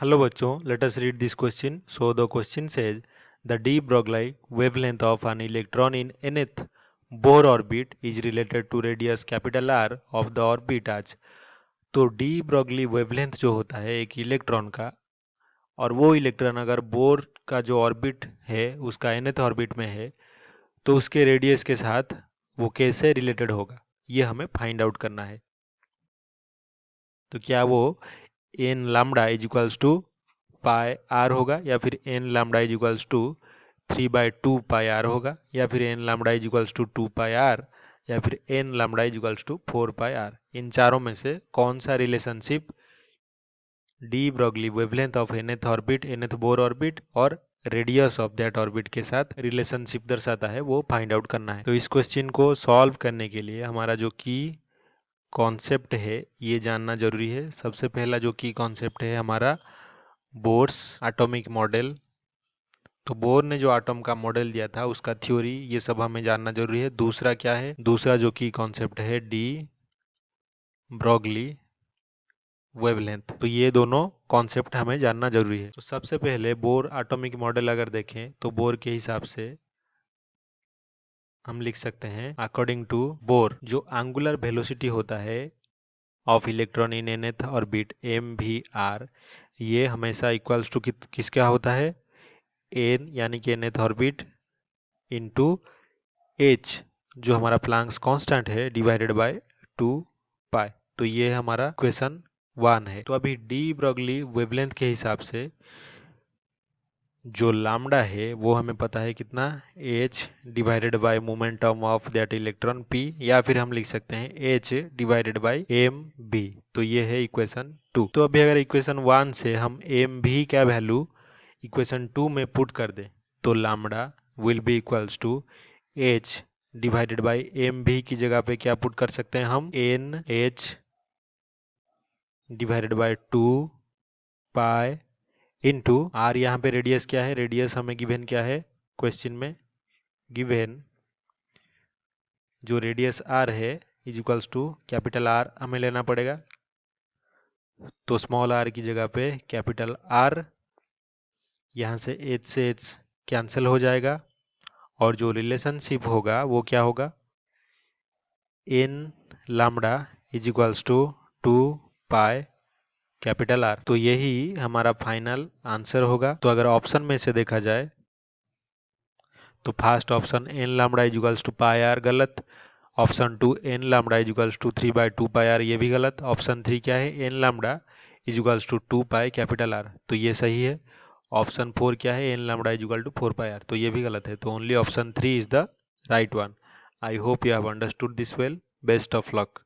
Hello बच्चों, let us read this question. So the question says the de Broglie wavelength of an electron in nth Bohr orbit is related to radius capital R of the orbit as। तो D Broglie wavelength जो होता है एक electron का, और वो electron अगर bore का जो ऑर्बिट है उसका nth ऑर्बिट में है तो उसके रेडियस के साथ वो कैसे रिलेटेड होगा, ये हमें फाइंड आउट करना है। तो क्या वो N lambda is equals to pi R होगा, या फिर N lambda is equals to 3/2 pi R होगा, या फिर N lambda is equals to 2 pi R, या फिर N lambda is equals to 4 pi R. इन चारों में से कौन सा relationship de Broglie wavelength of nth orbit, nth Bohr orbit और रेडियस ऑफ दैट ऑर्बिट के साथ रिलेशनशिप दर्शाता है, वो फाइंड आउट करना है। तो इस क्वेश्चन को सॉल्व करने के लिए हमारा जो की कॉन्सेप्ट है ये जानना जरूरी है। सबसे पहला जो की कॉन्सेप्ट है हमारा बोर्स एटॉमिक मॉडल। तो बोर ने जो एटॉम का मॉडल दिया था उसका थ्योरी, ये सब हमें जानना जरूरी है। दूसरा क्या है, दूसरा जो की कॉन्सेप्ट है डी ब्रॉगली वेवलेंथ। तो ये दोनों कॉन्सेप्ट हमें जानना जरूरी है। तो सबसे पहले बोर एटॉमिक मॉडल अगर देखें तो बोर के हिसाब से हम लिख सकते हैं अकॉर्डिंग टू बोर जो एंगुलर वेलोसिटी होता है of electron in nth orbit m v r, ये हमेशा इक्वल्स टू किसका होता है, एन यानी कि nth ऑर्बिट इंटू एच जो हमारा प्लांक्स कांस्टेंट है डिवाइडेड बाय 2 पाई। तो ये हमारा क्वेश्चन 1 है। तो अभी डी ब्रॉगली वेवलेंथ के हिसाब से जो लैम्डा है वो हमें पता है कितना, h divided by momentum of that electron p, या फिर हम लिख सकते हैं h divided by m b. तो ये है इक्वेशन 2। तो अभी अगर इक्वेशन 1 से हम एम भी क्या वैल्यू इक्वेशन 2 में पुट कर दें तो lambda will be equals to h divided by m भी की जगह पे क्या पुट कर सकते हैं हम, n h divided by 2 pi into r. यहाँ पे रेडियस क्या है, रेडियस हमें गिवन क्या है क्वेश्चन में, गिवन जो रेडियस आर है is equals to capital r हमें लेना पड़ेगा। तो स्मॉल आर की जगह पे कैपिटल आर, यहाँ से एच कैंसिल हो जाएगा, और जो रिलेशनशिप होगा वो क्या होगा, n lambda is equals to 2 pi capital are. तो यही हमारा फाइनल आंसर होगा। तो अगर ऑप्शन में से देखा जाए तो first option N lambda is equals to pi R गलत, option 2 N lambda is equals to 3/2 pi R ये भी गलत, ऑप्शन 3 क्या है, N lambda is equals to 2 pi capital are, तो ये सही है। ऑप्शन 4 क्या है, N lambda is equal to 4 pi R, तो ये भी गलत है। तो only option 3 is the right one. I hope you have understood this well. Best of luck.